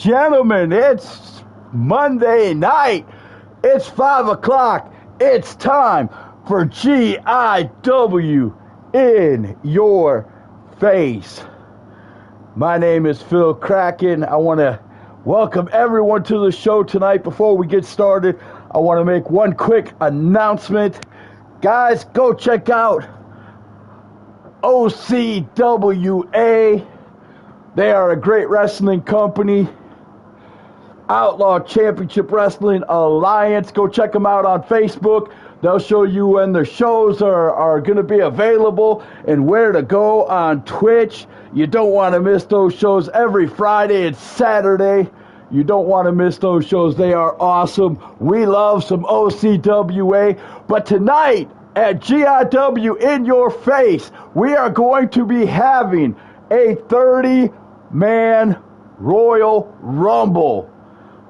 Gentlemen, it's Monday night. It's 5 o'clock. It's time for GIW in your face. My name is Phil Kraken. I want to welcome everyone to the show tonight. Before we get started, I want to make one quick announcement. Guys, go check out OCWA. They are a great wrestling company. Outlaw Championship Wrestling Alliance. Go check them out on Facebook. They'll show you when their shows are going to be available and where to go on Twitch. You don't want to miss those shows every Friday and Saturday. You don't want to miss those shows. They are awesome. We love some OCWA. But tonight at GIW in your face, we are going to be having a 30-man Royal Rumble.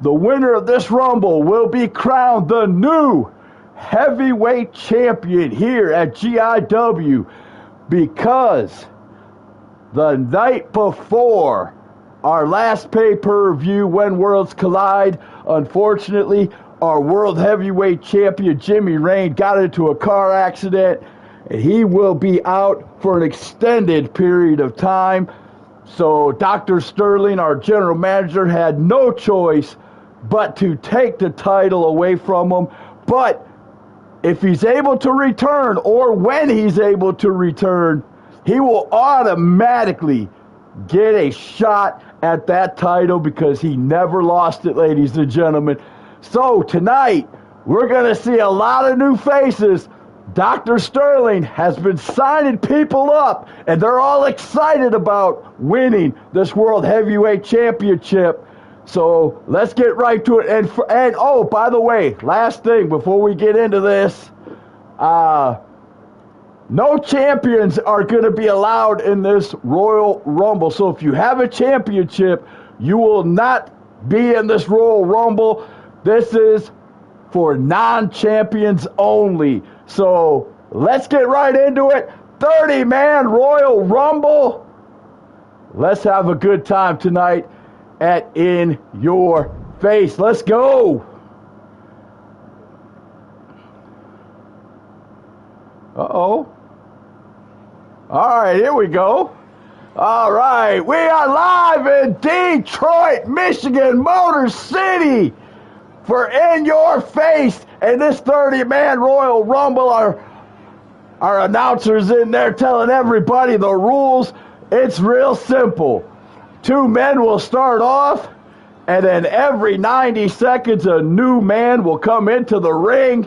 The winner of this Rumble will be crowned the new heavyweight champion here at GIW, because the night before our last pay-per-view, When Worlds Collide, unfortunately, our world heavyweight champion Jimmy Rane got into a car accident, and he will be out for an extended period of time. So Dr. Sterling, our general manager, had no choice but to take the title away from him. But if he's able to return, or when he's able to return, he will automatically get a shot at that title, because he never lost it, ladies and gentlemen. So tonight, we're going to see a lot of new faces. Dr. Sterling has been signing people up, and they're all excited about winning this World Heavyweight Championship. So let's get right to it. And oh, by the way, last thing before we get into this, no champions are going to be allowed in this Royal Rumble. So if you have a championship, you will not be in this Royal Rumble. This is for non-champions only. So let's get right into it. 30-man Royal Rumble. Let's have a good time tonight at In Your Face. Let's go. Uh-oh. All right, here we go. All right, we are live in Detroit, Michigan, Motor City for In Your Face. And this 30-man Royal Rumble, our announcers in there telling everybody the rules. It's real simple. 2 men will start off, and then every 90 seconds a new man will come into the ring.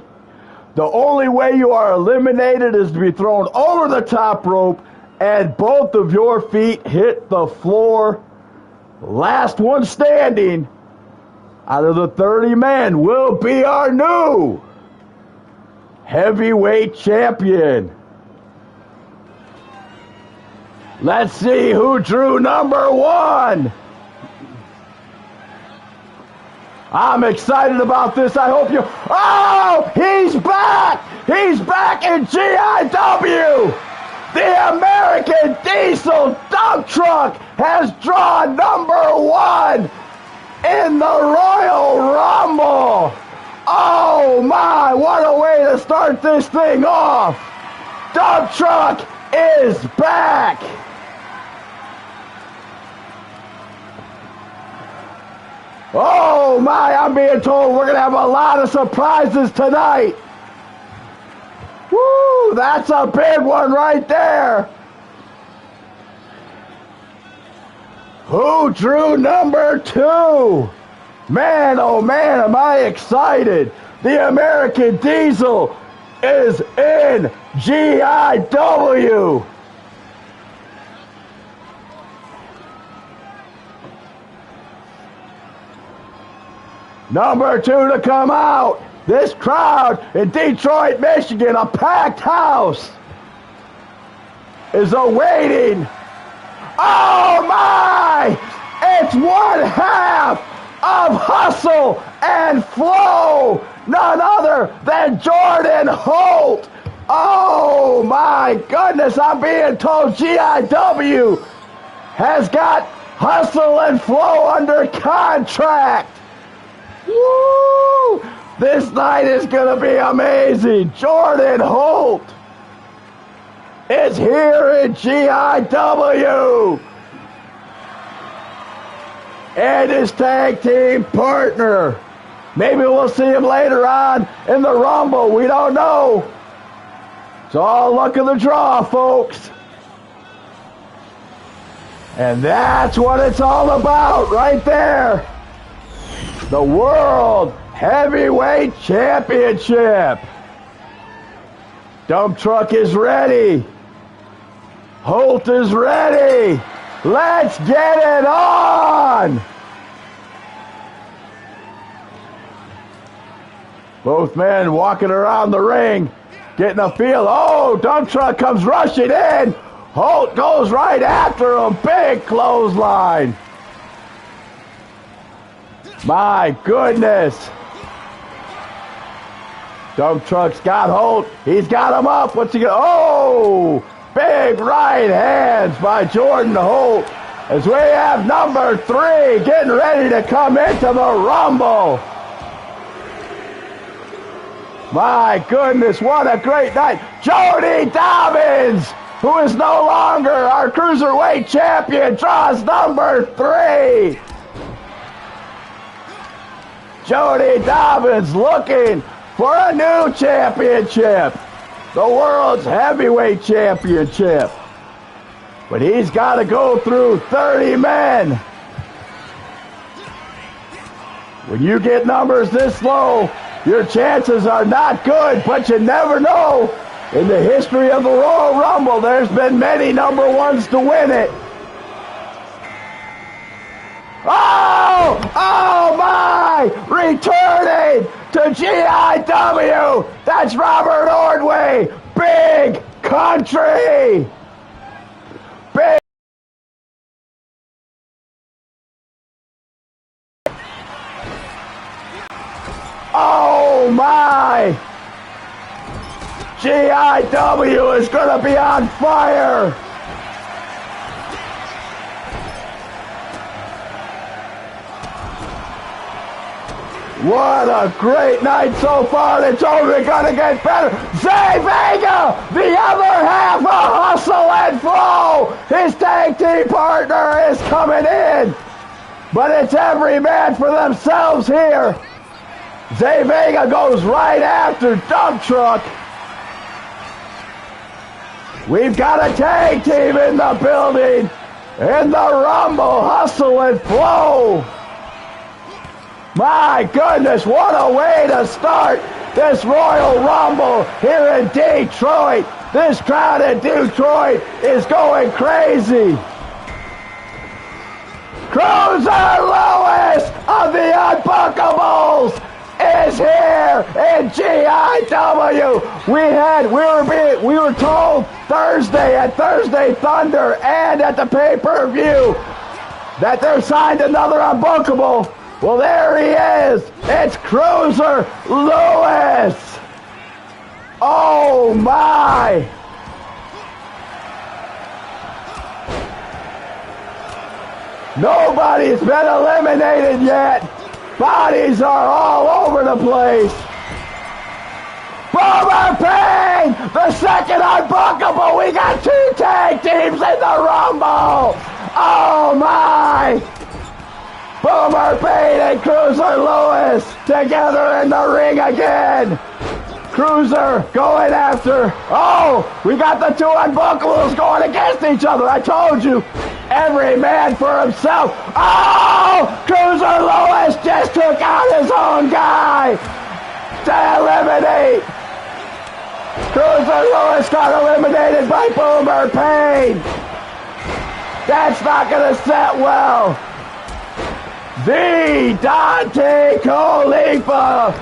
The only way you are eliminated is to be thrown over the top rope and both of your feet hit the floor. Last one standing out of the 30 men will be our new heavyweight champion. Let's see who drew number 1. I'm excited about this. I hope you... Oh, he's back! He's back in GIW! The American Diesel dump truck has drawn number 1 in the Royal Rumble. Oh my, what a way to start this thing off. Dump truck is back. Oh my, I'm being told we're going to have a lot of surprises tonight. Woo, that's a big one right there. Who drew number 2? Man, oh man, am I excited. The American Diesel is in GIW. Number 2 to come out. This crowd in Detroit, Michigan, a packed house, is awaiting. Oh my! It's one half of Hustle and Flow, none other than Jordan Holt. Oh my goodness, I'm being told GIW has got Hustle and Flow under contract. Woo! This night is going to be amazing. Jordan Holt is here in GIW. And his tag team partner. Maybe we'll see him later on in the Rumble. We don't know. It's all luck of the draw, folks. And that's what it's all about right there. The World Heavyweight Championship. Dump Truck is ready. Holt is ready. Let's get it on. Both men walking around the ring, getting a feel. Oh, Dump Truck comes rushing in. Holt goes right after him. Big clothesline. My goodness. Dump Truck's got Holt. He's got him up. What's he going to... Oh! Big right hands by Jordan Holt. As we have number 3 getting ready to come into the Rumble. My goodness, what a great night. Jody Dobbins, who is no longer our Cruiserweight champion, draws number 3. Jody Dobbins looking for a new championship, the World's Heavyweight Championship. But he's got to go through 30 men. When you get numbers this low, your chances are not good, but you never know. In the history of the Royal Rumble, there's been many number 1s to win it. Oh my! Returning to GIW, that's Robert Ordway. Big Country. Big. Oh my! GIW is going to be on fire. What a great night so far. It's only going to get better. Zay Vega, the other half of Hustle and Flow. His tag team partner is coming in. But it's every man for themselves here. Zay Vega goes right after Dump Truck. We've got a tag team in the building. In the Rumble, Hustle and Flow. My goodness, what a way to start this Royal Rumble here in Detroit. This crowd in Detroit is going crazy. Cruiser Lewis of the Unbunkables is here in GIW. We were told Thursday at Thursday Thunder and at the pay-per-view that they're signed another Unbunkable. Well, there he is. It's Cruiser Lewis. Oh, my. Nobody's been eliminated yet. Bodies are all over the place. Boomer Pain, the second Unbunkable. We got 2 tag teams in the Rumble. Oh, my. Boomer Pain and Cruiser Lewis together in the ring again. Cruiser going after. Oh, we got the 2 Unbunkables going against each other. I told you, every man for himself. Oh, Cruiser Lewis just took out his own guy to eliminate. Cruiser Lewis got eliminated by Boomer Pain. That's not going to set well. The Dante Khalifa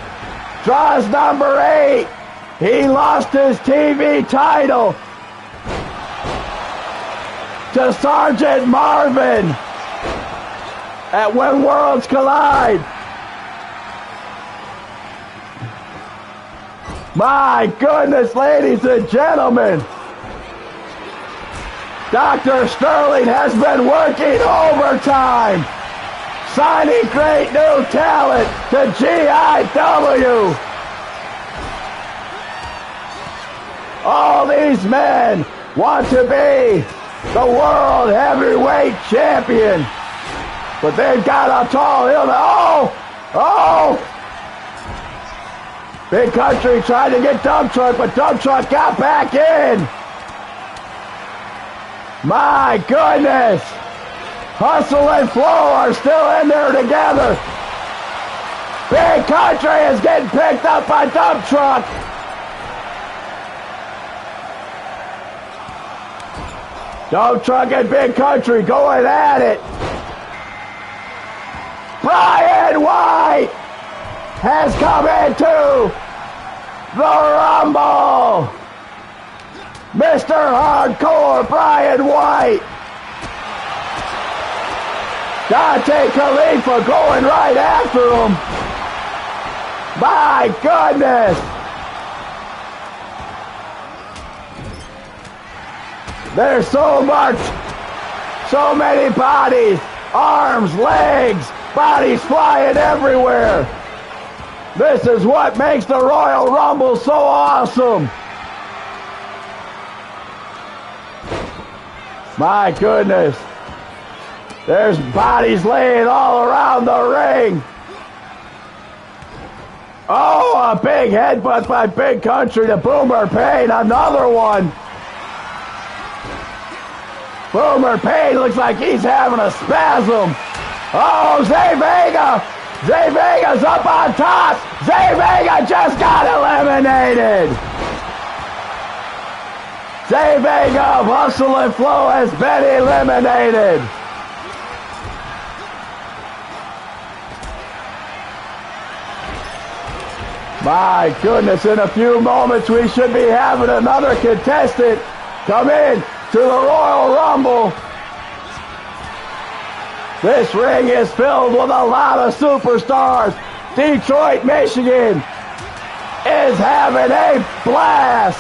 draws number 8. He lost his TV title to Sergeant Marvin at When Worlds Collide. My goodness, ladies and gentlemen. Dr. Sterling has been working overtime, signing great new talent to GIW. All these men want to be the world heavyweight champion, but they've got a tall hill to... Oh! Big Country tried to get Dump Truck, but Dump Truck got back in. My goodness! Hustle and Flow are still in there together. Big Country is getting picked up by Dump Truck. Dump Truck and Big Country going at it. Brian White has come into the Rumble. Mr. Hardcore Brian White. Dante Khalifa going right after him. My goodness. There's so much, so many bodies, arms, legs, bodies flying everywhere. This is what makes the Royal Rumble so awesome. My goodness. There's bodies laying all around the ring. Oh, a big headbutt by Big Country to Boomer Payne. Another one. Boomer Payne looks like he's having a spasm. Oh, Zay Vega. Zay Vega's up on top. Zay Vega just got eliminated. Zay Vega of Hustle and Flow has been eliminated. My goodness, in a few moments we should be having another contestant come in to the Royal Rumble. This ring is filled with a lot of superstars. Detroit, Michigan is having a blast.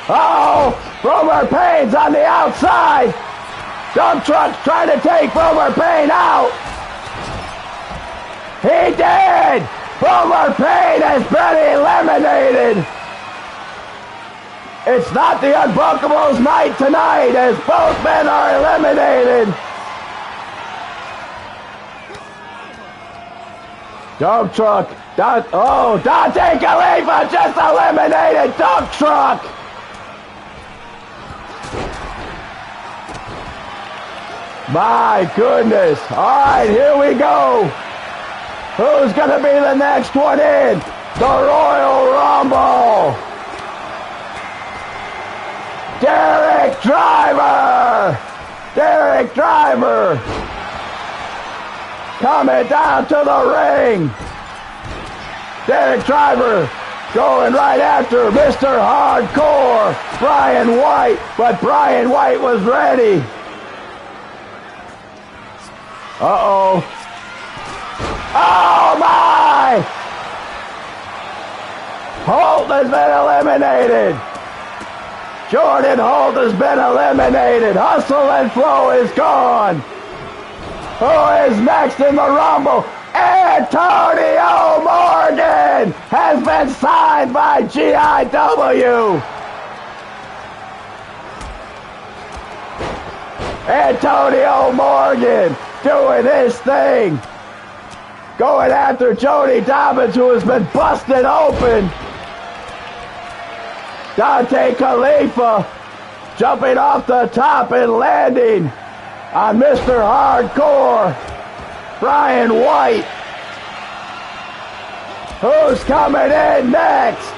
Uh-oh, Boomer Payne's on the outside. Dump Truck's trying to take Boomer Payne out. He did. Boomer Payne has been eliminated. It's not the Unbreakables night tonight as both men are eliminated. Dump Truck. Dante Khalifa just eliminated Dump Truck. My goodness. All right, here we go. Who's going to be the next one in? The Royal Rumble. Derek Driver. Derek Driver. Coming down to the ring. Derek Driver going right after Mr. Hardcore, Brian White, but Brian White was ready. Uh-oh. Oh, my! Holt has been eliminated. Jordan Holt has been eliminated. Hustle and Flow is gone. Who is next in the Rumble? Antonio Morgan has been signed by GIW. Antonio Morgan doing his thing. Going after Jody Dobbins, who has been busted open. Dante Khalifa jumping off the top and landing on Mr. Hardcore, Brian White. Who's coming in next?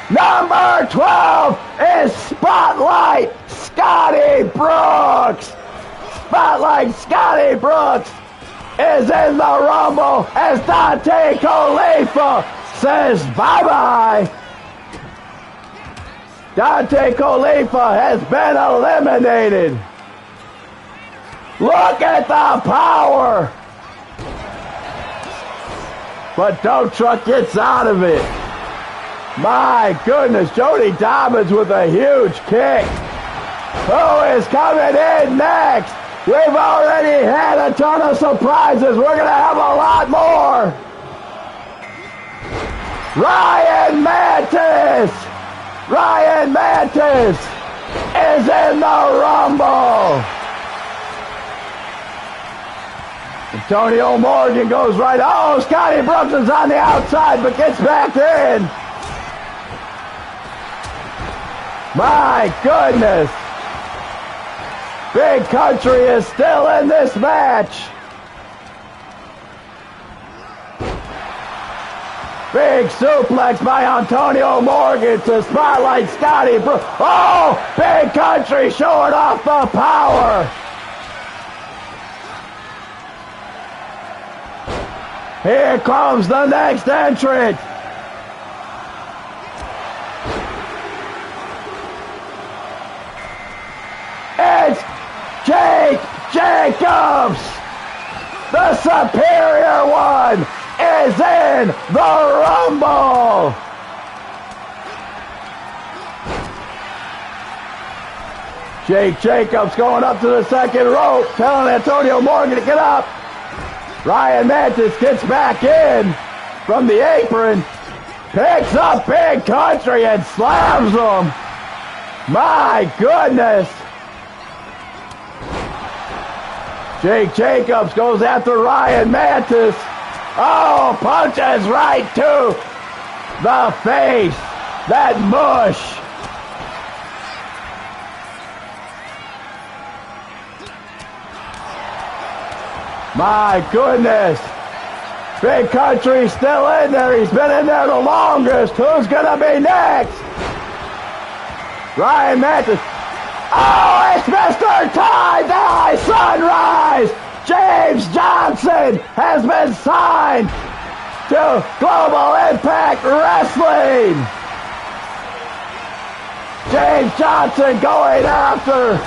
Number 12 is Spotlight Scotty Brooks. Spotlight Scotty Brooks is in the Rumble as Dante Khalifa says bye-bye. Dante Khalifa has been eliminated. Look at the power. But Dump Truck gets out of it. My goodness, Jody Dobbins with a huge kick. Who is coming in next? We've already had a ton of surprises. We're going to have a lot more. Ryan Mantis! Ryan Mantis is in the Rumble. Antonio Morgan goes right. Oh, Scotty Brooks is on the outside, but gets back in. My goodness. Big Country is still in this match. Big suplex by Antonio Morgan to spotlight Scotty Brooks. Oh, Big Country showing off the power. Here comes the next entrant. It's Jake Jacobs. The superior one is in the Rumble. Jake Jacobs going up to the second rope, telling Antonio Morgan to get up. Ryan Mantis gets back in from the apron, picks up Big Country and slams him. My goodness. Jake Jacobs goes after Ryan Mantis. Oh, punches right to the face. That mush. My goodness. Big Country still in there. He's been in there the longest. Who's going to be next? Ryan Mantis. Oh, it's Mr. Tie-Dye Sunrise. James Johnson has been signed to Global Impact Wrestling. James Johnson going after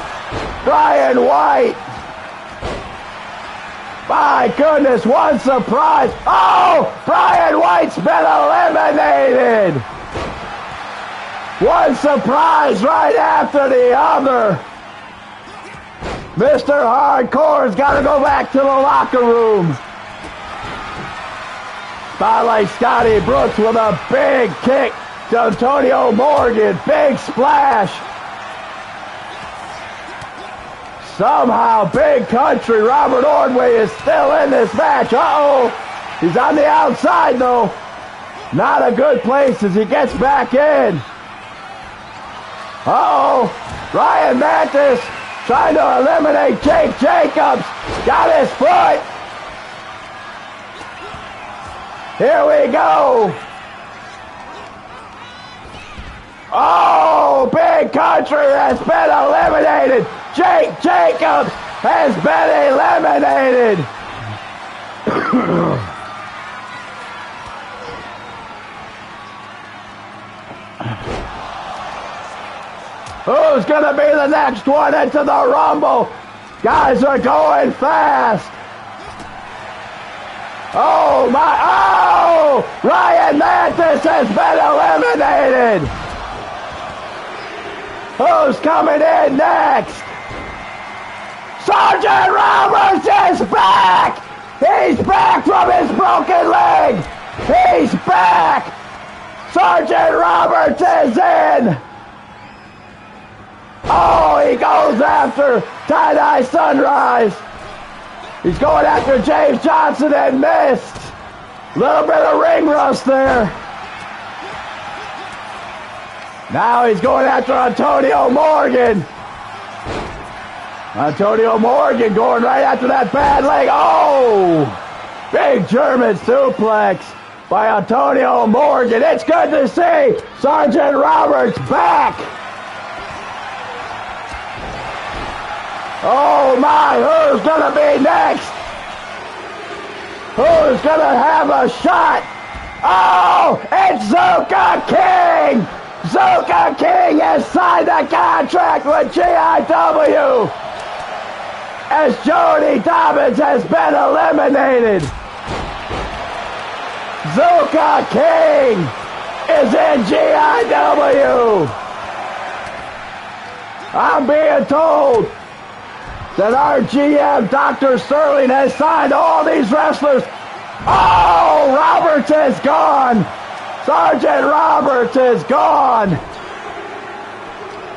Brian White. My goodness, one surprise. Oh, Brian White's been eliminated. One surprise right after the other. Mr. Hardcore's got to go back to the locker room. Spotlight Scotty Brooks with a big kick to Antonio Morgan. Big splash. Somehow, Big Country, Robert Ordway is still in this match. Uh-oh. He's on the outside, though. Not a good place as he gets back in. Uh-oh. Ryan Mantis trying to eliminate Jake Jacobs. Got his foot. Here we go. Oh, Big Country has been eliminated. Jake Jacobs has been eliminated. Who's going to be the next one into the Rumble? Guys are going fast. Oh, my. Oh, Ryan Mantis has been eliminated. Who's coming in next? Sergeant Roberts is back! He's back from his broken leg! He's back! Sergeant Roberts is in! Oh, he goes after Tie-Dye Sunrise! He's going after James Johnson and missed! Little bit of ring rust there. Now he's going after Antonio Morgan. Antonio Morgan going right after that bad leg. Oh! Big German suplex by Antonio Morgan. It's good to see Sergeant Roberts back. Oh my, who's gonna be next? Who's gonna have a shot? Oh, it's Zuka King! Zuka King has signed a contract with GIW as Jody Dobbins has been eliminated. Zuka King is in GIW. I'm being told that our GM, Dr. Sterling, has signed all these wrestlers. Oh, Roberts is gone. Sergeant Roberts is gone.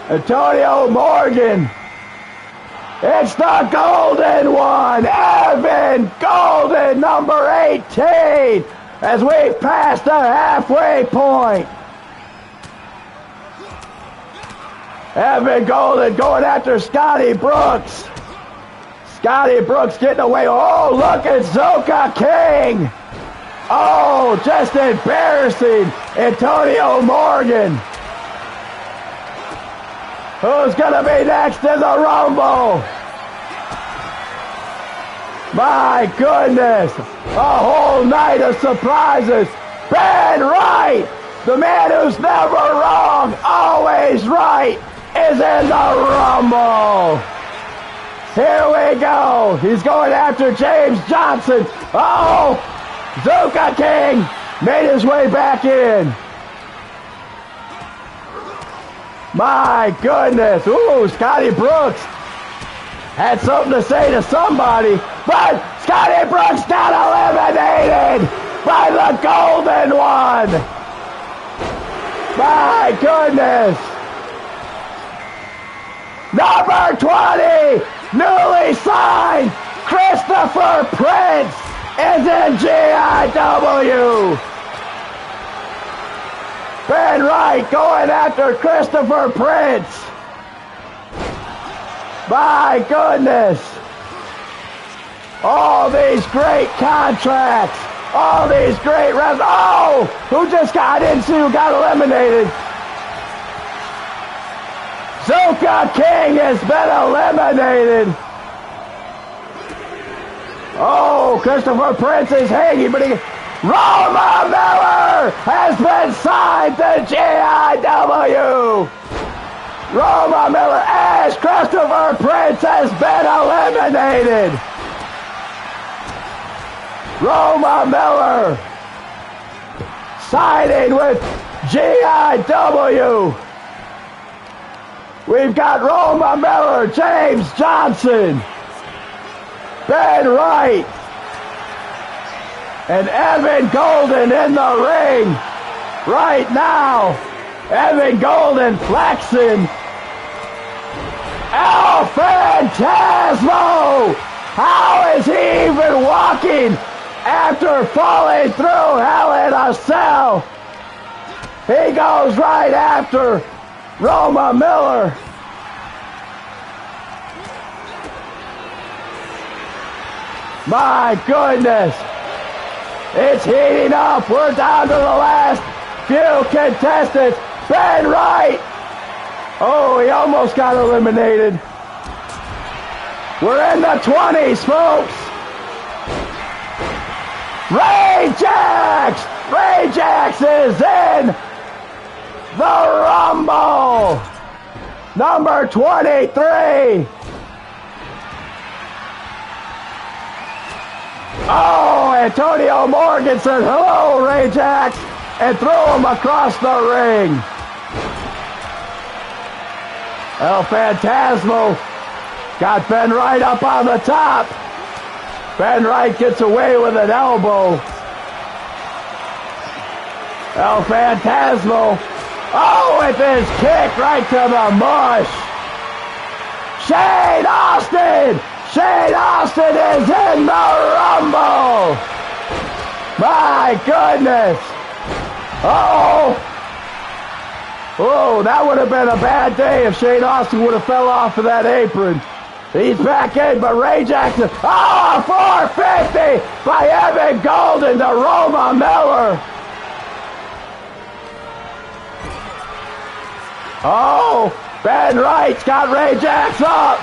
Antonio Morgan. It's the golden one, Evan Golden, number 18, as we pass the halfway point. Evan Golden going after Scotty Brooks. Scotty Brooks getting away. Oh, look at Zoka King. Oh, just embarrassing. Antonio Morgan. Who's going to be next in the Rumble? My goodness. A whole night of surprises. Ben Wright, the man who's never wrong, always right, is in the Rumble. Here we go. He's going after James Johnson. Oh, Zuka King made his way back in. My goodness. Ooh, Scotty Brooks had something to say to somebody, but Scotty Brooks got eliminated by the golden one. My goodness. Number 20, newly signed, Christopher Prince is in GIW. Ben Wright going after Christopher Prince. My goodness. All these great contracts. All these great wrestlers. Oh, who just got into, who got eliminated? Zuka King has been eliminated. Oh, Christopher Prince is hanging, but Roma Miller has been signed to GIW. Roma Miller, as Christopher Prince has been eliminated. Roma Miller signing with GIW. We've got Roma Miller, James Johnson, Ben Wright, and Evan Golden in the ring right now. Evan Golden flexing. El Phantasmo! How is he even walking after falling through Hell in a Cell? He goes right after Roma Miller. My goodness. It's heating up. We're down to the last few contestants. Ben Wright. Oh, he almost got eliminated. We're in the 20s, folks. Ray Jax. Ray Jax is in the Rumble. Number 23. Oh, Antonio Morgan said, hello, Ray Jax, and threw him across the ring. El Phantasmo got Ben Wright up on the top. Ben Wright gets away with an elbow. El Phantasmo, oh, with his kick right to the mush. Shane Austin! Shane Austin is in the Rumble! My goodness! Uh-oh! Oh, that would have been a bad day if Shane Austin would have fell off of that apron. He's back in, but Ray Jackson, oh, 450 by Evan Golden to Roma Miller. Oh, Ben Wright's got Ray Jax up.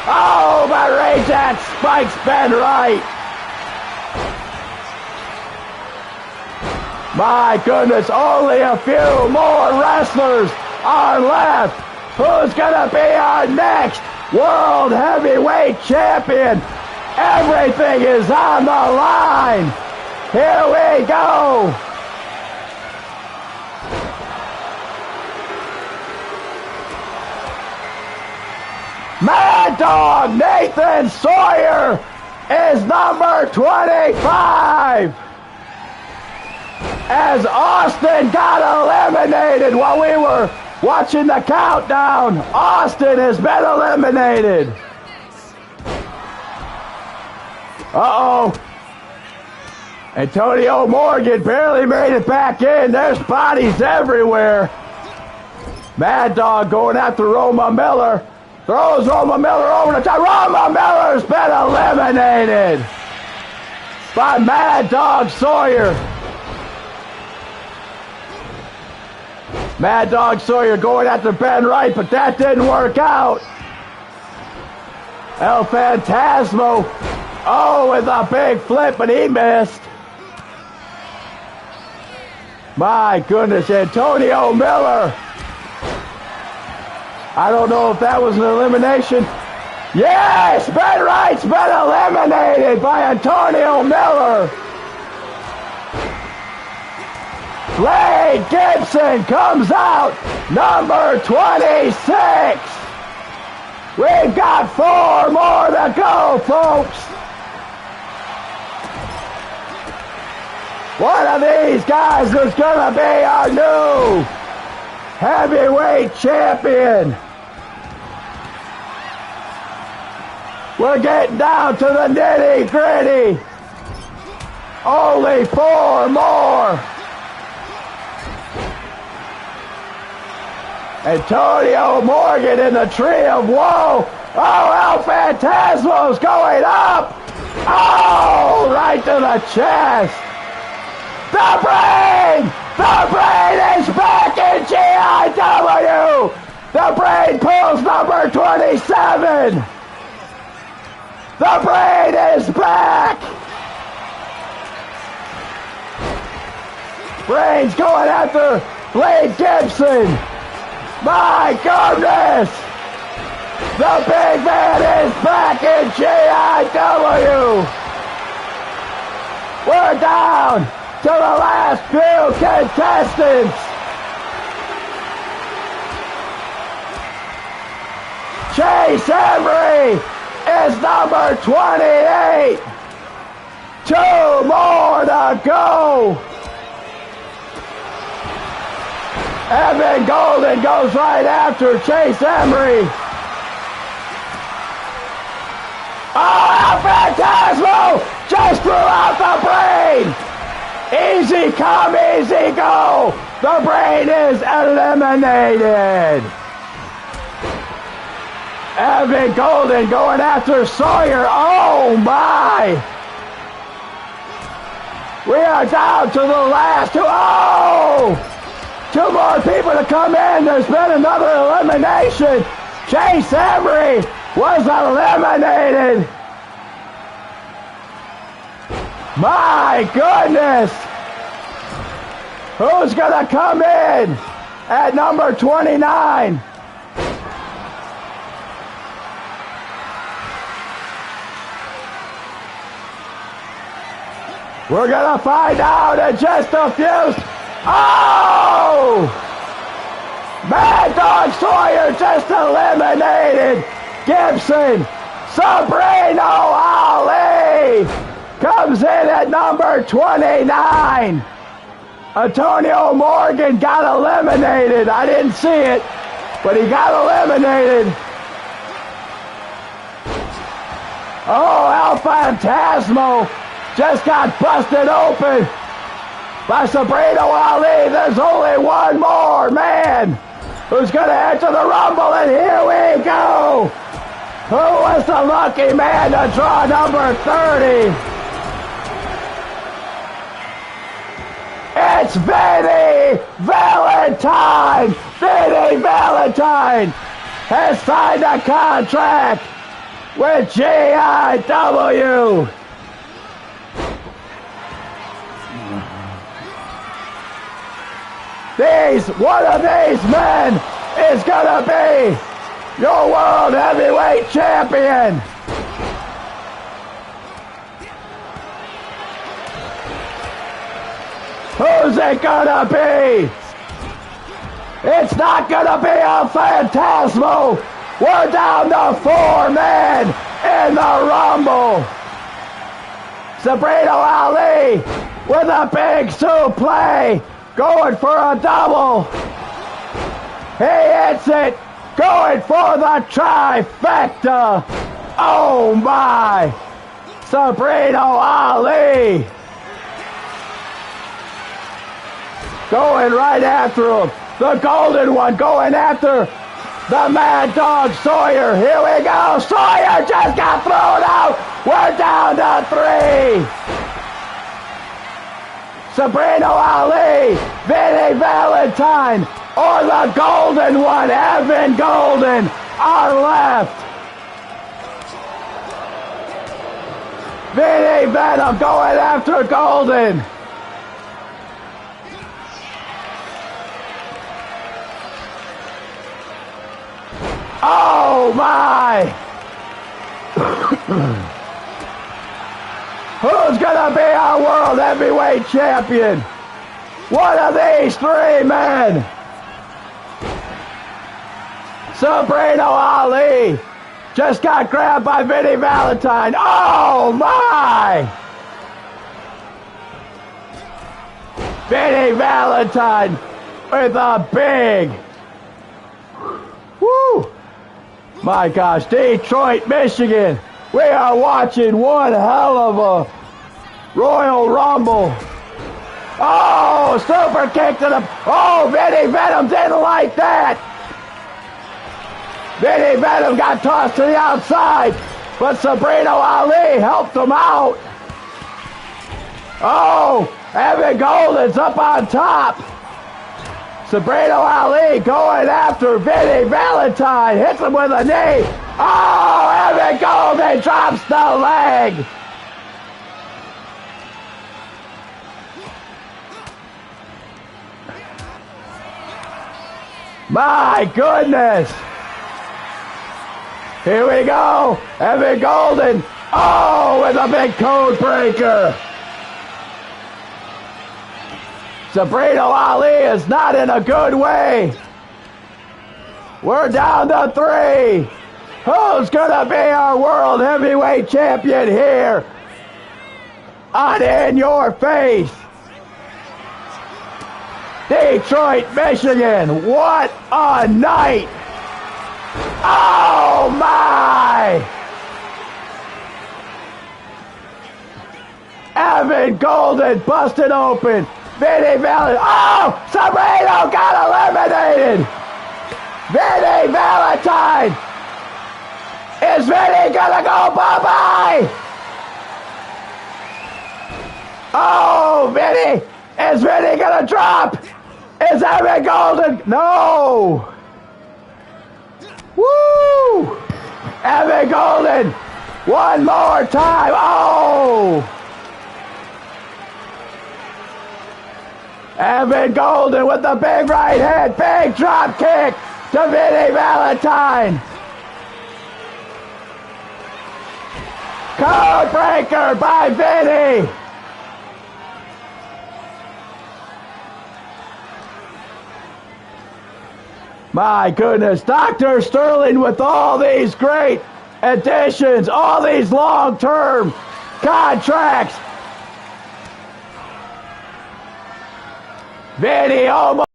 Oh, but Ray Jax spikes Ben Wright. My goodness, only a few more wrestlers are left. Who's gonna be our next World Heavyweight Champion? Everything is on the line. Here we go. Mad Dog Nathan Sawyer is number 25. As Austin got eliminated while we were watching the countdown, Austin has been eliminated. Uh-oh. Antonio Morgan barely made it back in. There's bodies everywhere. Mad Dog going after Roma Miller. Throws Roma Miller over the top. Roma Miller's been eliminated by Mad Dog Sawyer. Mad Dog Sawyer going after Ben Wright, but that didn't work out. El Phantasmo, oh, with a big flip, but he missed. My goodness, Antonio Miller. I don't know if that was an elimination. Yes, Ben Wright's been eliminated by Antonio Miller. Blade Gibson comes out, number 26. We've got 4 more to go, folks. One of these guys is going to be our new heavyweight champion. We're getting down to the nitty-gritty. Only 4 more. Antonio Morgan in the tree of woe. Oh, El Phantasmo's going up. Oh, right to the chest. The Brain! The Brain is back in GIW! The Brain pulls number 27! The Brain is back! Brain's going after Blade Gibson! My goodness! The big man is back in GIW! We're down to the last few contestants! Chase Emery is number 28! 2 more to go! Evan Golden goes right after Chase Emery. Oh, El Phantasmo just threw out the Brain. Easy come, easy go. The Brain is eliminated. Evan Golden going after Sawyer. Oh, my. We are down to the last 2. Oh! 2 more people to come in. There's been another elimination. Chase Emery was eliminated. My goodness. Who's going to come in at number 29? We're going to find out in just a few. Oh! Mad Dog Sawyer just eliminated Gibson. Sabrino Ali comes in at number 29. Antonio Morgan got eliminated. I didn't see it, but he got eliminated. Oh, El Phantasmo just got busted open by Sabrino Ali. There's only 1 more man who's going to enter the Rumble, and here we go. Who was the lucky man to draw number 30? It's Vinny Valentine. Vinny Valentine has signed a contract with GIW. One of these men is gonna be your World Heavyweight Champion. Who's it gonna be? It's not gonna be El Phantasmo. We're down to 4 men in the Rumble. Sabrina Ali with a big suplex, going for a double. He hits it, going for the trifecta. Oh my! Sabrina Ali going right after him. The Golden One going after the Mad Dog Sawyer. Here we go. Sawyer just got thrown out. We're down to 3. Sabrina Ali, Vinnie Valentine, or the Golden One, Evan Golden, are left. Vinnie Venom going after Golden. Oh my! Who's gonna be our World Heavyweight Champion? One of these 3 men. Sabrina Ali just got grabbed by Vinnie Valentine. Oh my! Vinnie Valentine with a big, woo! My gosh, Detroit, Michigan. We are watching one hell of a Royal Rumble. Oh, super kick to the... Oh, Vinnie Venom didn't like that. Vinnie Venom got tossed to the outside, but Sabrina Ali helped him out. Oh, Evan Golden's up on top. Sabrina Ali going after Vinnie Valentine. Hits him with a knee. Oh, Evan Golden drops the leg. My goodness. Here we go. Evan Golden. Oh, with a big code breaker. Sabrina Ali is not in a good way. We're down to 3. Who's gonna be our World Heavyweight Champion here on In Your Face? Detroit, Michigan. What a night. Oh my! Evan Golden busted open. Vinnie Valentine. Oh! Sabrina got eliminated! Vinnie Valentine! Is Vinnie gonna go bye-bye? Oh, Vinnie! Is Vinnie gonna drop? Is Evan Golden? No! Woo! Evan Golden! One more time! Oh! Evan Golden with the big right hand, big drop kick to Vinnie Valentine. Code breaker by Vinnie. My goodness, Dr. Sterling with all these great additions, all these long-term contracts. Vinnie almost.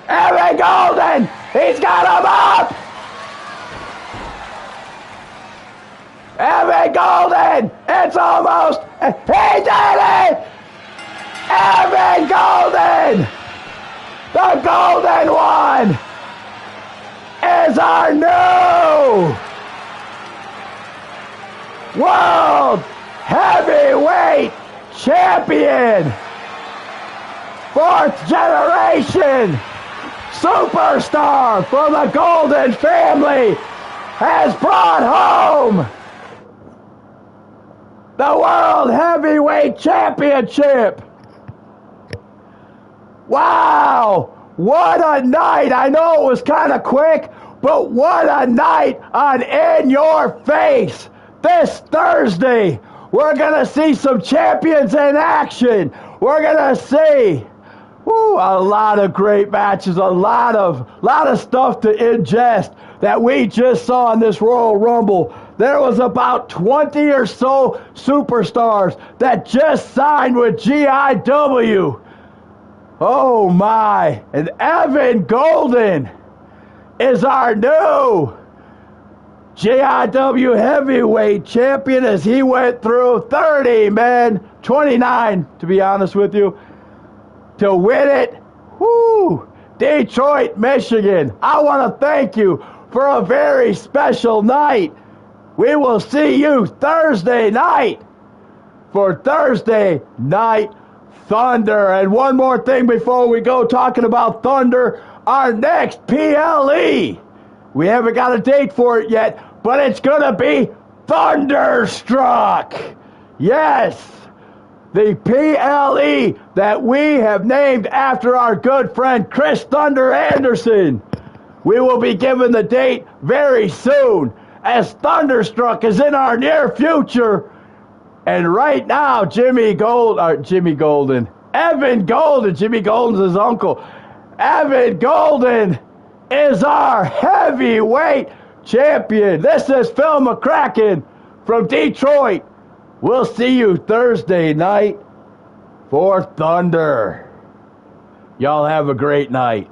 Evan Golden, he's got him up. Evan Golden, it's almost. He did it. Evan Golden, the Golden One, is our new World Heavyweight Champion. 4th generation superstar from the Golden family has brought home the World Heavyweight Championship. Wow, what a night. I know it was kind of quick, but what a night on In Your Face. This Thursday, we're going to see some champions in action. We're going to see, Woo, a lot of great matches, a lot of stuff to ingest that we just saw in this Royal Rumble. There was about 20 or so superstars that just signed with GIW. Oh my, and Evan Golden is our new GIW heavyweight champion as he went through 30 men, 29 to be honest with you, to win it. Woo! Detroit, Michigan, I want to thank you for a very special night. We will see you Thursday night for Thursday Night Thunder. And one more thing before we go talking about Thunder, our next PLE. We haven't got a date for it yet, but it's going to be Thunderstruck. Yes, the PLE that we have named after our good friend Chris Thunder Anderson. We will be given the date very soon, as Thunderstruck is in our near future. And right now, Evan Golden, Jimmy Golden's his uncle. Evan Golden is our heavyweight champion. This is Phil McCracken from Detroit. We'll see you Thursday night for Thunder. Y'all have a great night.